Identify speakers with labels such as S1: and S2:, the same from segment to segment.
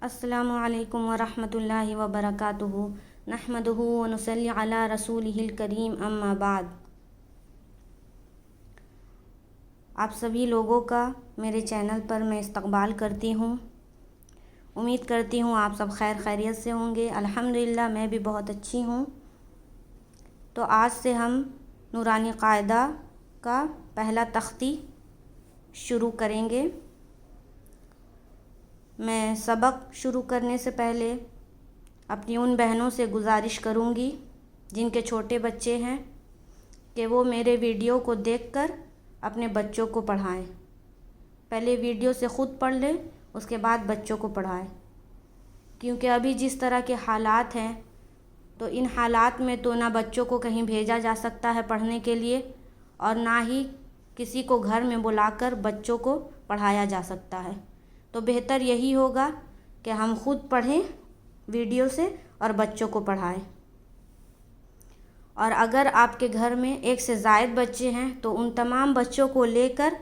S1: السلام علیکم ورحمۃ اللہ وبرکاتہ نحمدہ ونصلی علی رسولہ الکریم اما بعد۔ آپ سبھی لوگوں کا میرے چینل پر میں استقبال کرتی ہوں۔ امید کرتی ہوں آپ سب خیر خیریت سے ہوں گے۔ الحمدللہ میں بھی بہت اچھی ہوں۔ تو آج سے ہم نورانی قاعدہ کا پہلا تختی شروع کریں گے۔ میں سبق شروع کرنے سے پہلے اپنی ان بہنوں سے گزارش کروں گی جن کے چھوٹے بچے ہیں کہ وہ میرے ویڈیو کو دیکھ کر اپنے بچوں کو پڑھائیں۔ پہلے ویڈیو سے خود پڑھ لیں، اس کے بعد بچوں کو پڑھائیں، کیونکہ ابھی جس طرح کے حالات ہیں تو ان حالات میں تو نہ بچوں کو کہیں بھیجا جا سکتا ہے پڑھنے کے لیے، اور نہ ہی کسی کو گھر میں بلا کر بچوں کو پڑھایا جا سکتا ہے۔ تو بہتر یہی ہوگا کہ ہم خود پڑھیں ویڈیو سے اور بچوں کو پڑھائیں۔ اور اگر آپ کے گھر میں ایک سے زائد بچے ہیں تو ان تمام بچوں کو لے کر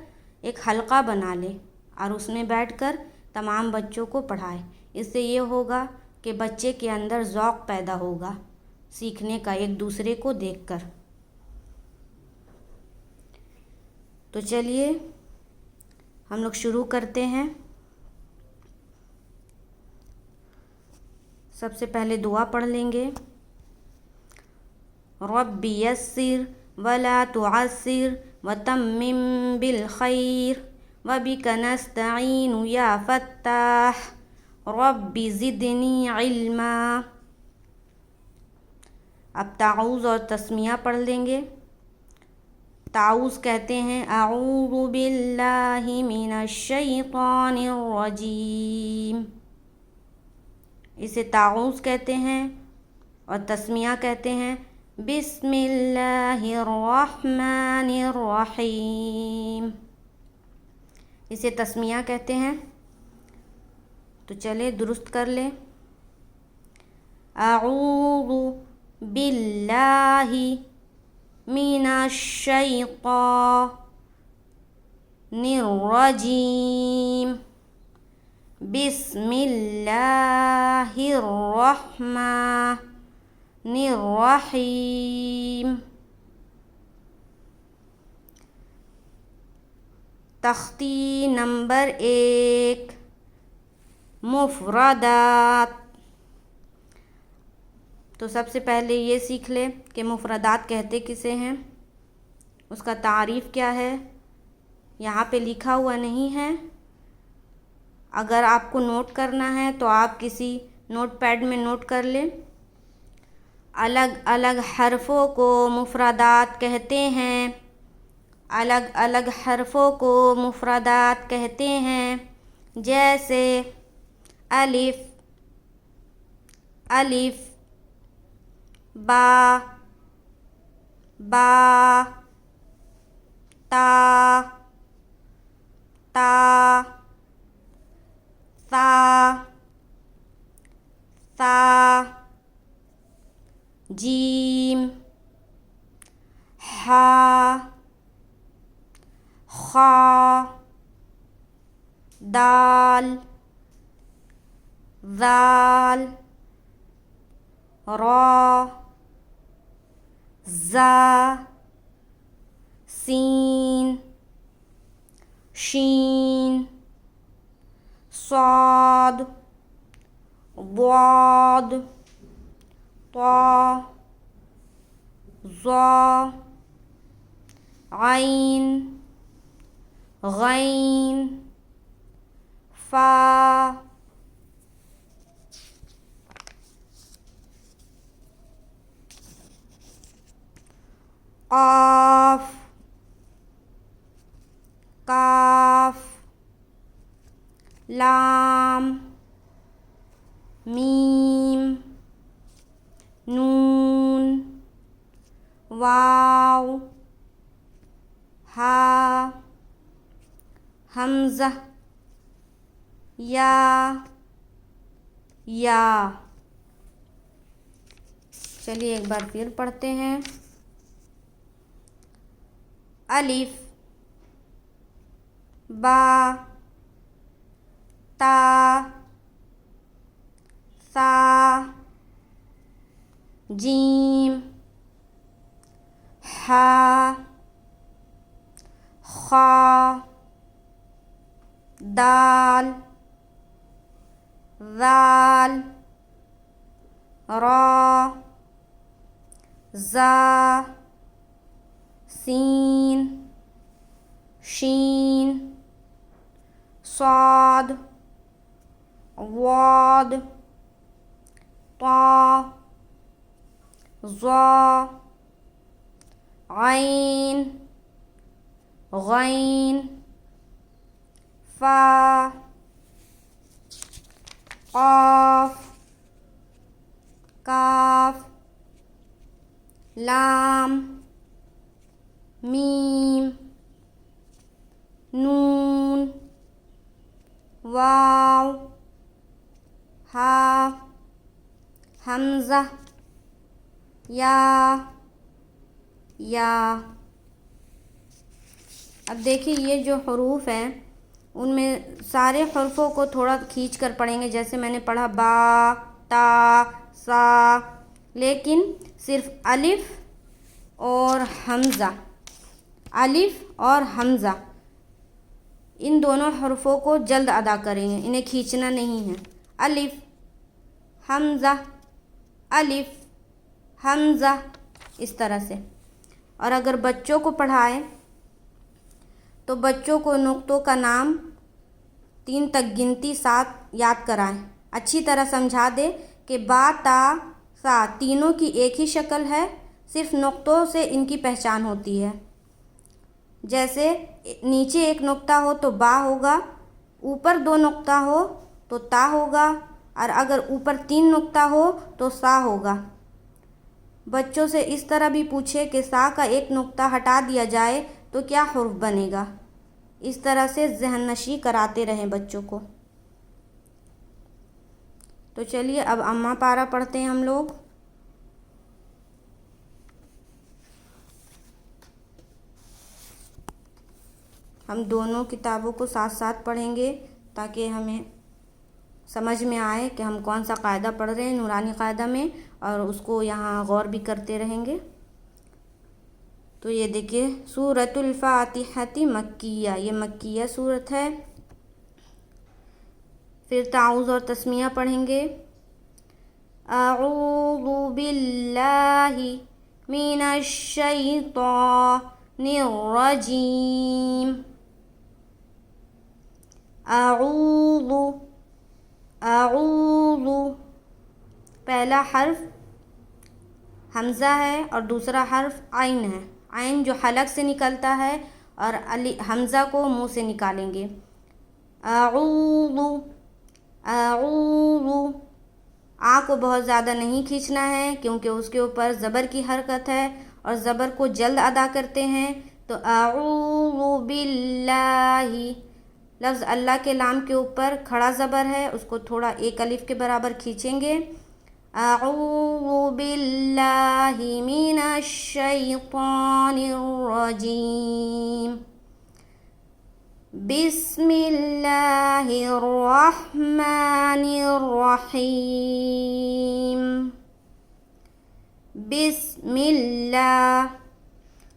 S1: ایک حلقہ بنا لیں اور اس میں بیٹھ کر تمام بچوں کو پڑھائیں۔ اس سے یہ ہوگا کہ بچے کے اندر ذوق پیدا ہوگا سیکھنے کا ایک دوسرے کو دیکھ کر۔ تو چلیے ہم لوگ شروع کرتے ہیں۔ سب سے پہلے دعا پڑھ لیں گے۔ رب یسر ولا تعسر وتمم بالخیر وبک نستعین یا فتاح رب زدنی علما۔ اب تعوذ اور تسمیہ پڑھ لیں گے۔ تعوذ کہتے ہیں اعوذ باللہ من الشیطان الرجیم، اسے تعوذ کہتے ہیں، اور تسمیہ کہتے ہیں بسم اللہ الرحمن الرحیم، اسے تسمیہ کہتے ہیں۔ تو چلے درست کر لیں۔ اعوذ باللہ من الشیطان الرجیم بسم اللہ الرحمن الرحیم۔ تختی نمبر 1، مفردات۔ تو سب سے پہلے یہ سیکھ لیں کہ مفردات کہتے کسے ہیں، اس کا تعریف کیا ہے۔ یہاں پہ لکھا ہوا نہیں ہے، اگر آپ کو نوٹ کرنا ہے تو آپ کسی نوٹ پیڈ میں نوٹ کر لیں۔ الگ الگ حرفوں کو مفردات کہتے ہیں، الگ الگ حرفوں کو مفردات کہتے ہیں، جیسے الف، الف، با، با، تا، تا، ثا، ثا، جیم، حا، خا، دال، ذال، را، زا، سین، شین، صاد، ضاد، طا، ظا، عین، غین، فا، قاف، کاف، لام، میم، نون، واو، ہا، حمزہ، یا۔ چلیے ایک بار پھر پڑھتے ہیں۔ الف، با، تا، جیم، حا، خا، دال، ذال، را، زا، سین، شین، صاد، واد، طا، ظا، عین، غین، فا، قاف، کاف، لام، میم، نون، واو، ہا، حمزہ، یا۔ اب دیکھیے یہ جو حروف ہیں ان میں سارے حرفوں کو تھوڑا کھینچ کر پڑھیں گے، جیسے میں نے پڑھا با، تا، سا، لیکن صرف الف اور حمزہ، الف اور حمزہ ان دونوں حرفوں کو جلد ادا کریں گے، انہیں کھینچنا نہیں ہے۔ الف، حمزہ، الف، حمزہ، اس طرح سے۔ اور اگر بچوں کو پڑھائیں تو بچوں کو نقطوں کا نام 3 تک گنتی 7 یاد کرائیں، اچھی طرح سمجھا دے کہ با، تا، سا تینوں کی ایک ہی شکل ہے، صرف نقطوں سے ان کی پہچان ہوتی ہے۔ جیسے نیچے ایک نقطہ ہو تو با ہوگا، اوپر 2 نقطہ ہو تو تا ہوگا، اور اگر اوپر 3 نقطہ ہو تو سا ہوگا۔ بچوں سے اس طرح بھی پوچھے کہ سا کا ایک نقطہ ہٹا دیا جائے تو کیا حرف بنے گا، اس طرح سے ذہن نشی کراتے رہیں بچوں کو۔ تو چلیے اب اماں پارہ پڑھتے ہیں ہم لوگ۔ ہم دونوں کتابوں کو ساتھ ساتھ پڑھیں گے تاکہ ہمیں سمجھ میں آئے کہ ہم کون سا قاعدہ پڑھ رہے ہیں نورانی قاعدہ میں، اور اس کو یہاں غور بھی کرتے رہیں گے۔ تو یہ دیکھیے سورۃ الفاتحۃ مکیہ، یہ مکیہ سورت ہے۔ پھر تعوذ اور تسمیہ پڑھیں گے۔ اعوذ باللہ من الشیطان الرجیم۔ اعوذ، اعوذ، پہلا حرف حمزہ ہے اور دوسرا حرف عین ہے۔ عین جو حلق سے نکلتا ہے اور حمزہ کو منہ سے نکالیں گے۔ اعوذ، اعوذ، آ کو بہت زیادہ نہیں کھینچنا ہے کیونکہ اس کے اوپر زبر کی حرکت ہے اور زبر کو جلد ادا کرتے ہیں۔ تو اعوذ باللہ، لفظ اللہ کے لام کے اوپر کھڑا زبر ہے، اس کو تھوڑا ایک الف کے برابر کھینچیں گے۔ اعوذ باللہ من الشیطان الرجیم، بسم اللہ الرحمن الرحیم۔ بسم اللہ،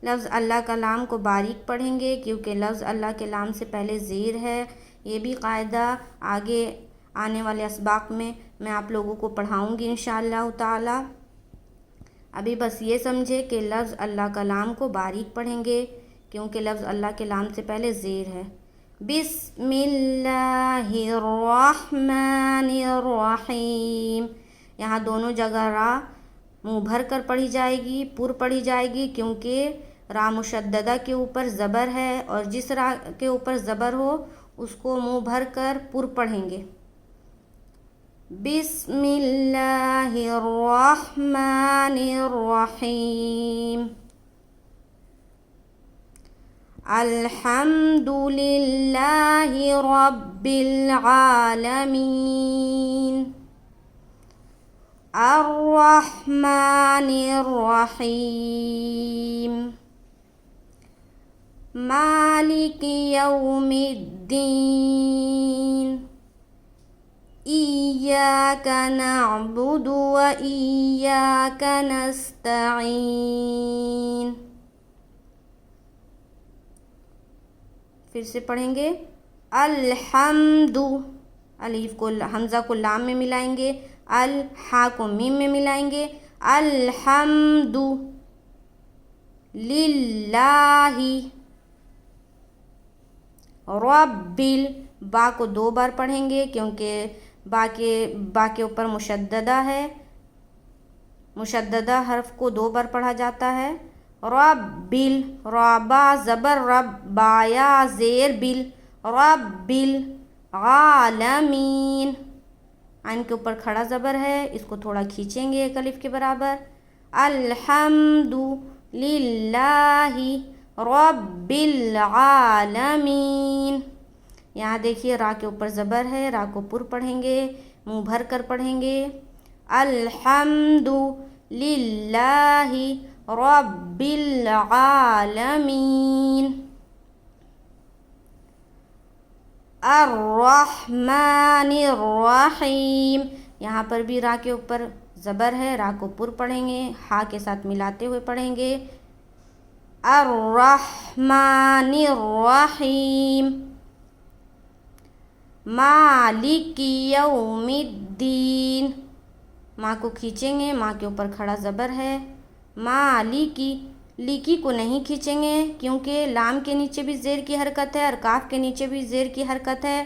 S1: لفظ اللہ کا لام کو باریک پڑھیں گے کیونکہ لفظ اللہ کے لام سے پہلے زیر ہے۔ یہ بھی قاعدہ آگے آنے والے اسباق میں آپ لوگوں کو پڑھاؤں گی انشاءاللہ تعالی۔ ابھی بس یہ سمجھے کہ لفظ اللہ کا لام کو باریک پڑھیں گے کیونکہ لفظ اللہ کے لام سے پہلے زیر ہے۔ بسم اللہ الرحمن الرحیم، یہاں دونوں جگہ را منہ بھر کر پڑھی جائے گی، پر پڑھی جائے گی کیونکہ را مشددہ کے اوپر زبر ہے اور جس را کے اوپر زبر ہو اس کو منہ بھر کر پر پڑھیں گے۔ بسم اللہ الرحمن الرحیم، الحمد للہ رب العالمین، الرحمن الرحیم، مالک یوم الدین، ایاک إياك نعبد وإياك نستعين. پھر سے پڑھیں گے الحمد، الف کو حمزہ کو لام میں ملائیں گے، الحا کو میم میں ملائیں گے، الحمد للہ رب با کو 2 بار پڑھیں گے کیونکہ با کے اوپر مشددہ ہے، مشددہ حرف کو 2 بار پڑھا جاتا ہے. رب رابا زبر رب بایا زیر بل رب العالمین. عین کے اوپر کھڑا زبر ہے، اس کو تھوڑا کھینچیں گے ایک الف کے برابر. الحمد للہ رب العالمین. یہاں دیکھیے را کے اوپر زبر ہے، را کو پر پڑھیں گے، منہ بھر کر پڑھیں گے. الحمد للہ رب العالمین. الرحمن الرحیم. یہاں پر بھی را کے اوپر زبر ہے، را کو پر پڑھیں گے، ہا کے ساتھ ملاتے ہوئے پڑھیں گے. الرحمن الرحیم. مالک یوم الدین. ماں کو کھینچیں گے، ماں کے اوپر کھڑا زبر ہے. مالکی، لیکی کو نہیں کھینچیں گے کیونکہ لام کے نیچے بھی زیر کی حرکت ہے اور کاف کے نیچے بھی زیر کی حرکت ہے.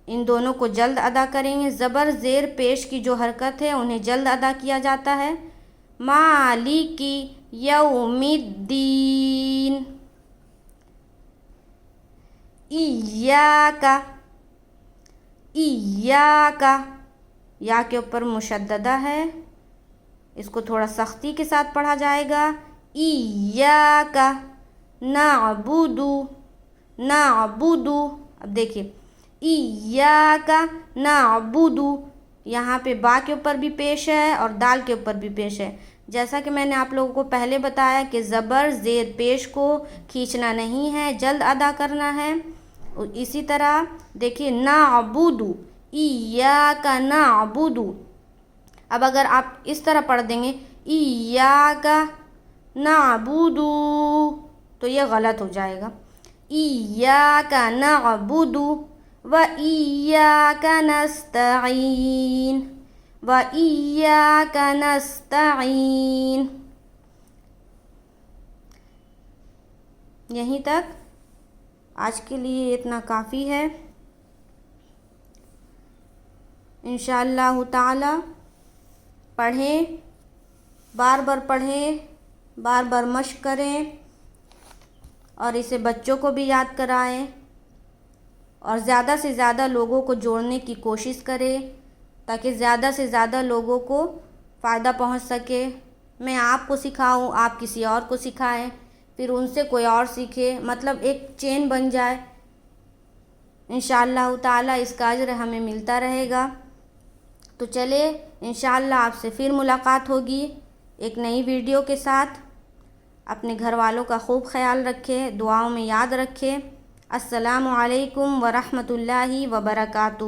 S1: ان دونوں کو جلد ادا کریں گے. زبر زیر پیش کی جو حرکت ہے انہیں جلد ادا کیا جاتا ہے. مالکی یوم الدین. ایاک، ایاک یا کے اوپر مشددہ ہے، اس کو تھوڑا سختی کے ساتھ پڑھا جائے گا. ایاک نعبد، نعبد. اب دیکھیے ایاک نعبد، یہاں پہ با کے اوپر بھی پیش ہے اور دال کے اوپر بھی پیش ہے. جیسا کہ میں نے آپ لوگوں کو پہلے بتایا کہ زبر زیر پیش کو کھینچنا نہیں ہے، جلد ادا کرنا ہے. اسی طرح دیکھیے نعبد، ایاک نعبد. اب اگر آپ اس طرح پڑھ دیں گے ایاک نعبد تو یہ غلط ہو جائے گا. ایاک نعبد و ایاک نستعین، و ایاک نستعین. یہیں تک آج کے لیے اتنا کافی ہے. انشاءاللہ تعالی پڑھیں، بار بار پڑھیں، بار بار مشق کریں اور اسے بچوں کو بھی یاد کرائیں اور زیادہ سے زیادہ لوگوں کو جوڑنے کی کوشش کریں تاکہ زیادہ سے زیادہ لوگوں کو فائدہ پہنچ سکے. میں آپ کو سکھاؤں، آپ کسی اور کو سکھائیں، پھر ان سے کوئی اور سیکھے، مطلب ایک چین بن جائے. انشاءاللہ تعالی اس کا اجر ہمیں ملتا رہے گا. تو چلے انشاءاللہ آپ سے پھر ملاقات ہوگی ایک نئی ویڈیو کے ساتھ. اپنے گھر والوں کا خوب خیال رکھیں، دعاؤں میں یاد رکھیں. السلام علیکم ورحمۃ اللہ وبرکاتہ.